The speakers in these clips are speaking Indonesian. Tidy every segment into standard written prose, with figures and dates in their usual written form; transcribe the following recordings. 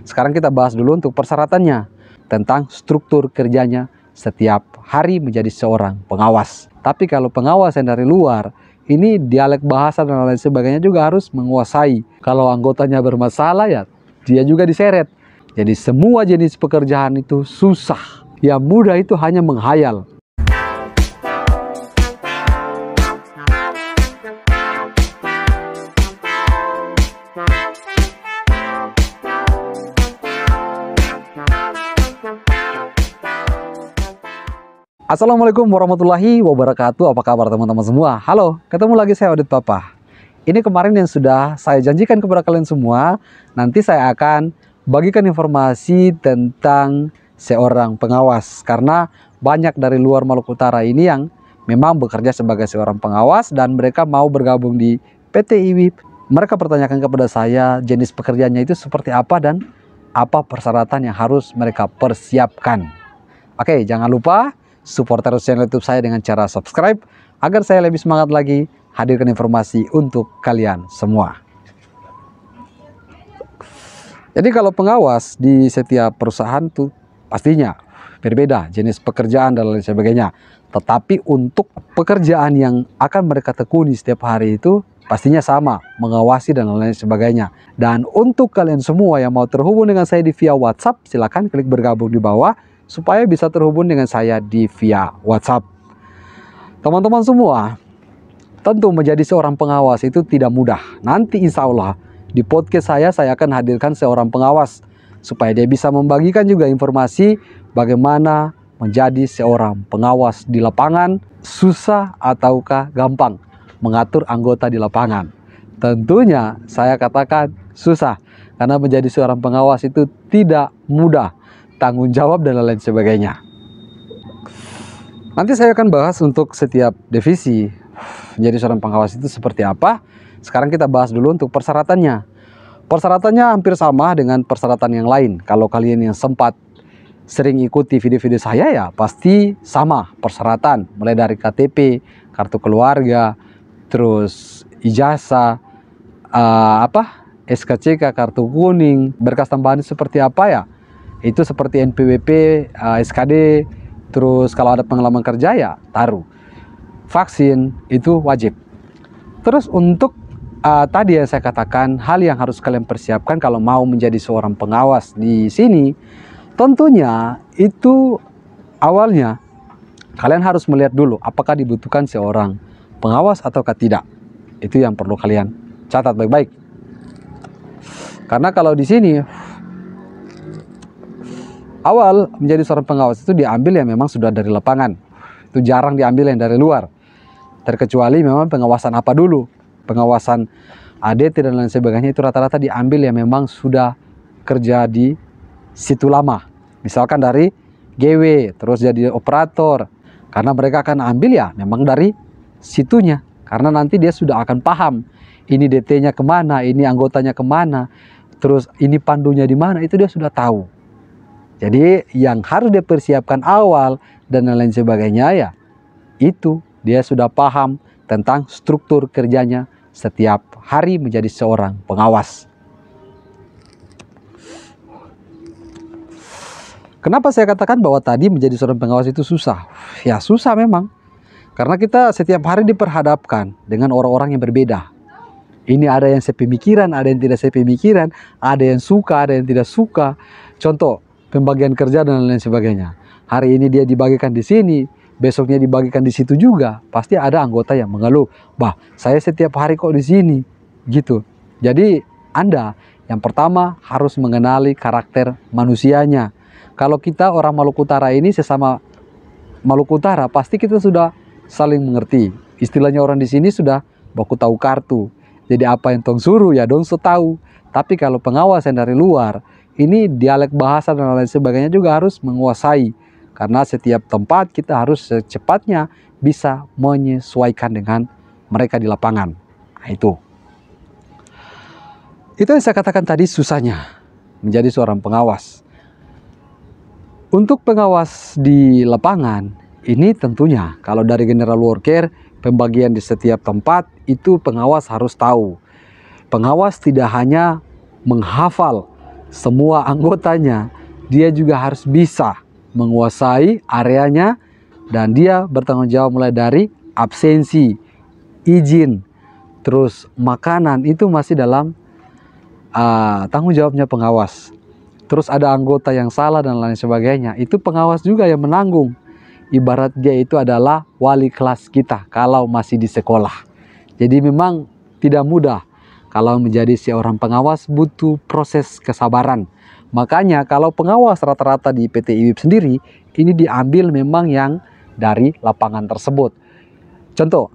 Sekarang kita bahas dulu untuk persyaratannya, tentang struktur kerjanya setiap hari menjadi seorang pengawas. Tapi kalau pengawas yang dari luar, ini dialek bahasa dan lain sebagainya juga harus menguasai. Kalau anggotanya bermasalah ya dia juga diseret. Jadi semua jenis pekerjaan itu susah. Yang mudah itu hanya menghayal. Assalamualaikum warahmatullahi wabarakatuh. Apa kabar teman-teman semua? Halo, ketemu lagi saya Odit Papa. Ini kemarin yang sudah saya janjikan kepada kalian semua. Nanti saya akan bagikan informasi tentang seorang pengawas. Karena banyak dari luar Maluku Utara ini yang memang bekerja sebagai seorang pengawas dan mereka mau bergabung di PT IWIP. Mereka pertanyakan kepada saya jenis pekerjaannya itu seperti apa dan apa persyaratan yang harus mereka persiapkan. Oke, jangan lupa support terus channel YouTube saya dengan cara subscribe agar saya lebih semangat lagi hadirkan informasi untuk kalian semua. Jadi kalau pengawas di setiap perusahaan tuh pastinya berbeda jenis pekerjaan dan lain sebagainya. Tetapi untuk pekerjaan yang akan mereka tekuni setiap hari itu pastinya sama, mengawasi dan lain sebagainya. Dan untuk kalian semua yang mau terhubung dengan saya di via WhatsApp, silakan klik bergabung di bawah supaya bisa terhubung dengan saya di via WhatsApp. Teman-teman semua, tentu menjadi seorang pengawas itu tidak mudah. Nanti insya Allah di podcast saya akan hadirkan seorang pengawas supaya dia bisa membagikan juga informasi bagaimana menjadi seorang pengawas di lapangan, susah ataukah gampang mengatur anggota di lapangan. Tentunya saya katakan susah, karena menjadi seorang pengawas itu tidak mudah, tanggung jawab dan lain sebagainya. Nanti saya akan bahas untuk setiap divisi menjadi seorang pengawas itu seperti apa. Sekarang kita bahas dulu untuk persyaratannya. Persyaratannya hampir sama dengan persyaratan yang lain. Kalau kalian yang sempat sering ikuti video-video saya ya pasti sama persyaratan, mulai dari KTP, kartu keluarga, terus ijazah, SKCK, kartu kuning, berkas tambahan seperti apa ya? Itu seperti NPWP, SKD, terus kalau ada pengalaman kerja ya taruh. Vaksin itu wajib. Terus untuk tadi yang saya katakan, hal yang harus kalian persiapkan kalau mau menjadi seorang pengawas di sini, tentunya itu awalnya kalian harus melihat dulu apakah dibutuhkan seorang pengawas ataukah tidak. Itu yang perlu kalian catat baik-baik. Karena kalau di sini awal menjadi seorang pengawas itu diambil yang memang sudah dari lapangan. Itu jarang diambil yang dari luar. Terkecuali memang pengawasan apa dulu. Pengawasan ADT dan lain sebagainya itu rata-rata diambil yang memang sudah kerja di situ lama. Misalkan dari GW terus jadi operator. Karena mereka akan ambil ya memang dari situnya. Karena nanti dia sudah akan paham. Ini DT-nya kemana, ini anggotanya kemana. Terus ini pandunya di mana, itu dia sudah tahu. Jadi yang harus dipersiapkan awal dan lain sebagainya ya itu dia sudah paham tentang struktur kerjanya setiap hari menjadi seorang pengawas. Kenapa saya katakan bahwa tadi menjadi seorang pengawas itu susah? Ya susah memang. Karena kita setiap hari diperhadapkan dengan orang-orang yang berbeda. Ini ada yang sepemikiran, ada yang tidak sepemikiran, ada yang suka, ada yang tidak suka. Contoh, pembagian kerja dan lain sebagainya. Hari ini dia dibagikan di sini, besoknya dibagikan di situ juga. Pasti ada anggota yang mengeluh, "Bah, saya setiap hari kok di sini." Gitu. Jadi, Anda yang pertama harus mengenali karakter manusianya. Kalau kita orang Maluku Utara ini sesama Maluku Utara, pasti kita sudah saling mengerti. Istilahnya orang di sini sudah baku tahu kartu. Jadi apa yang tong suruh ya dong so tahu. Tapi kalau pengawas yang dari luar, ini dialek bahasa dan lain sebagainya juga harus menguasai. Karena setiap tempat kita harus secepatnya bisa menyesuaikan dengan mereka di lapangan. Nah itu. Itu yang saya katakan tadi susahnya menjadi seorang pengawas. Untuk pengawas di lapangan, ini tentunya kalau dari general worker, pembagian di setiap tempat itu pengawas harus tahu. Pengawas tidak hanya menghafal semua anggotanya, dia juga harus bisa menguasai areanya, dan dia bertanggung jawab mulai dari absensi, izin, terus makanan, itu masih dalam tanggung jawabnya pengawas. Terus ada anggota yang salah dan lain sebagainya, itu pengawas juga yang menanggung. Ibarat dia itu adalah wali kelas kita kalau masih di sekolah. Jadi memang tidak mudah. Kalau menjadi seorang pengawas butuh proses kesabaran. Makanya kalau pengawas rata-rata di PT IWIB sendiri, ini diambil memang yang dari lapangan tersebut. Contoh,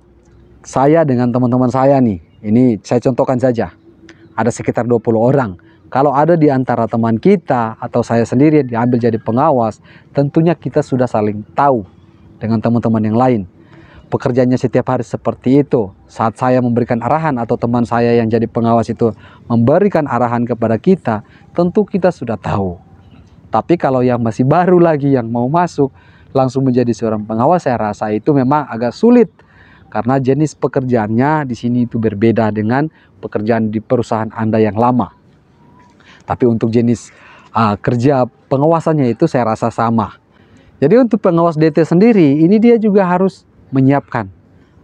saya dengan teman-teman saya nih, ini saya contohkan saja. Ada sekitar 20 orang. Kalau ada di antara teman kita atau saya sendiri yang diambil jadi pengawas, tentunya kita sudah saling tahu dengan teman-teman yang lain. Pekerjaannya setiap hari seperti itu. Saat saya memberikan arahan atau teman saya yang jadi pengawas itu memberikan arahan kepada kita, tentu kita sudah tahu. Tapi kalau yang masih baru lagi yang mau masuk langsung menjadi seorang pengawas, saya rasa itu memang agak sulit. Karena jenis pekerjaannya di sini itu berbeda dengan pekerjaan di perusahaan Anda yang lama. Tapi untuk jenis kerja pengawasannya itu saya rasa sama. Jadi untuk pengawas DT sendiri, ini dia juga harus menyiapkan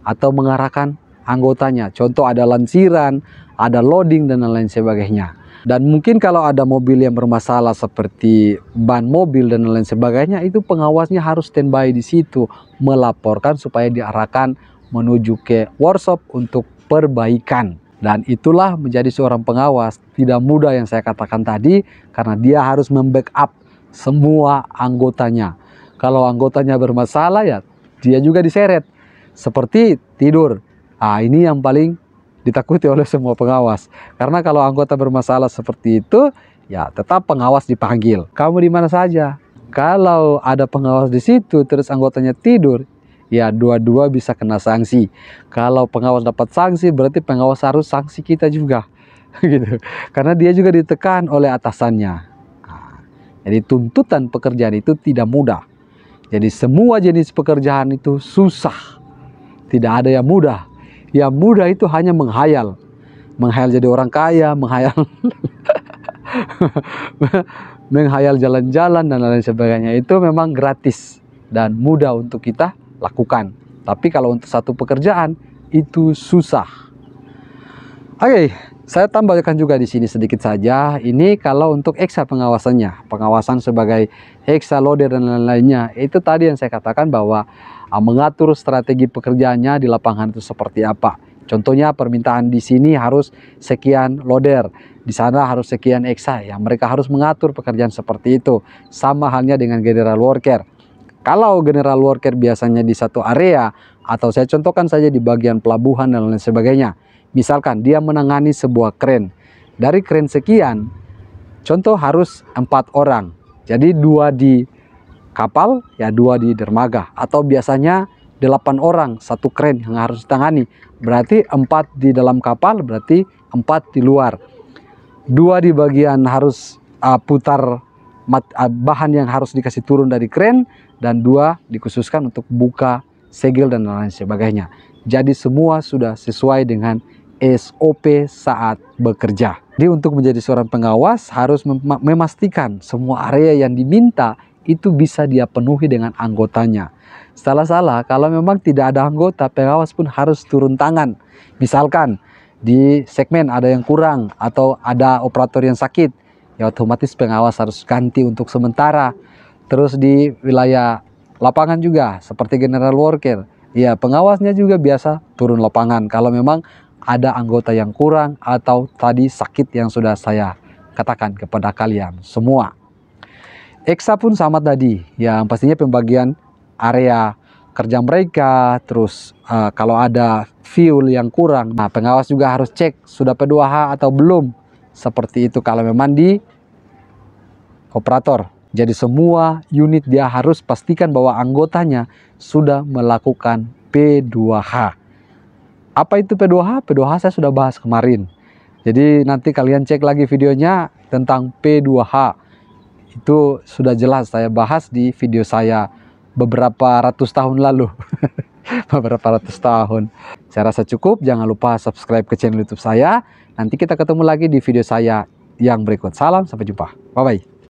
atau mengarahkan anggotanya. Contoh ada lansiran, ada loading dan lain sebagainya. Dan mungkin kalau ada mobil yang bermasalah seperti ban mobil dan lain sebagainya, itu pengawasnya harus standby di situ melaporkan supaya diarahkan menuju ke workshop untuk perbaikan. Dan itulah menjadi seorang pengawas tidak mudah yang saya katakan tadi, karena dia harus membackup semua anggotanya. Kalau anggotanya bermasalah ya dia juga diseret, seperti tidur. Ini yang paling ditakuti oleh semua pengawas. Karena kalau anggota bermasalah seperti itu, ya tetap pengawas dipanggil. Kamu di mana saja. Kalau ada pengawas di situ terus anggotanya tidur, ya dua-dua bisa kena sanksi. Kalau pengawas dapat sanksi, berarti pengawas harus sanksi kita juga, gitu. Karena dia juga ditekan oleh atasannya. Jadi tuntutan pekerjaan itu tidak mudah. Jadi semua jenis pekerjaan itu susah. Tidak ada yang mudah. Yang mudah itu hanya menghayal. Menghayal jadi orang kaya, menghayal jalan-jalan dan lain sebagainya. Itu memang gratis dan mudah untuk kita lakukan. Tapi kalau untuk satu pekerjaan itu susah. Oke, saya tambahkan juga di sini sedikit saja. Ini kalau untuk eksa pengawasannya, pengawasan sebagai eksa loader dan lain-lainnya, itu tadi yang saya katakan bahwa mengatur strategi pekerjaannya di lapangan itu seperti apa. Contohnya permintaan di sini harus sekian loader, di sana harus sekian eksa. Ya, mereka harus mengatur pekerjaan seperti itu. Sama halnya dengan general worker. Kalau general worker biasanya di satu area, atau saya contohkan saja di bagian pelabuhan dan lain sebagainya. Misalkan dia menangani sebuah kren. Dari kren sekian, contoh harus 4 orang. Jadi 2 di kapal, ya 2 di dermaga. Atau biasanya 8 orang, 1 kren yang harus ditangani. Berarti 4 di dalam kapal, berarti 4 di luar. 2 di bagian harus putar bahan yang harus dikasih turun dari kren. Dan 2 dikhususkan untuk buka segel dan lain sebagainya. Jadi semua sudah sesuai dengan SOP saat bekerja. Jadi untuk menjadi seorang pengawas harus memastikan semua area yang diminta itu bisa dia penuhi dengan anggotanya. Salah-salah kalau memang tidak ada anggota, pengawas pun harus turun tangan. Misalkan di segmen ada yang kurang atau ada operator yang sakit, ya otomatis pengawas harus ganti untuk sementara. Terus di wilayah lapangan juga seperti general worker, ya pengawasnya juga biasa turun lapangan kalau memang ada anggota yang kurang atau tadi sakit yang sudah saya katakan kepada kalian semua. Eksa pun sama tadi, yang pastinya pembagian area kerja mereka. Terus kalau ada fuel yang kurang, nah pengawas juga harus cek sudah P2H atau belum. Seperti itu kalau memang di operator. Jadi semua unit dia harus pastikan bahwa anggotanya sudah melakukan P2H. Apa itu P2H? P2H saya sudah bahas kemarin. Jadi nanti kalian cek lagi videonya tentang P2H. Itu sudah jelas saya bahas di video saya beberapa ratus tahun lalu. Beberapa ratus tahun. Saya rasa cukup. Jangan lupa subscribe ke channel YouTube saya. Nanti kita ketemu lagi di video saya yang berikut. Salam, sampai jumpa. Bye-bye.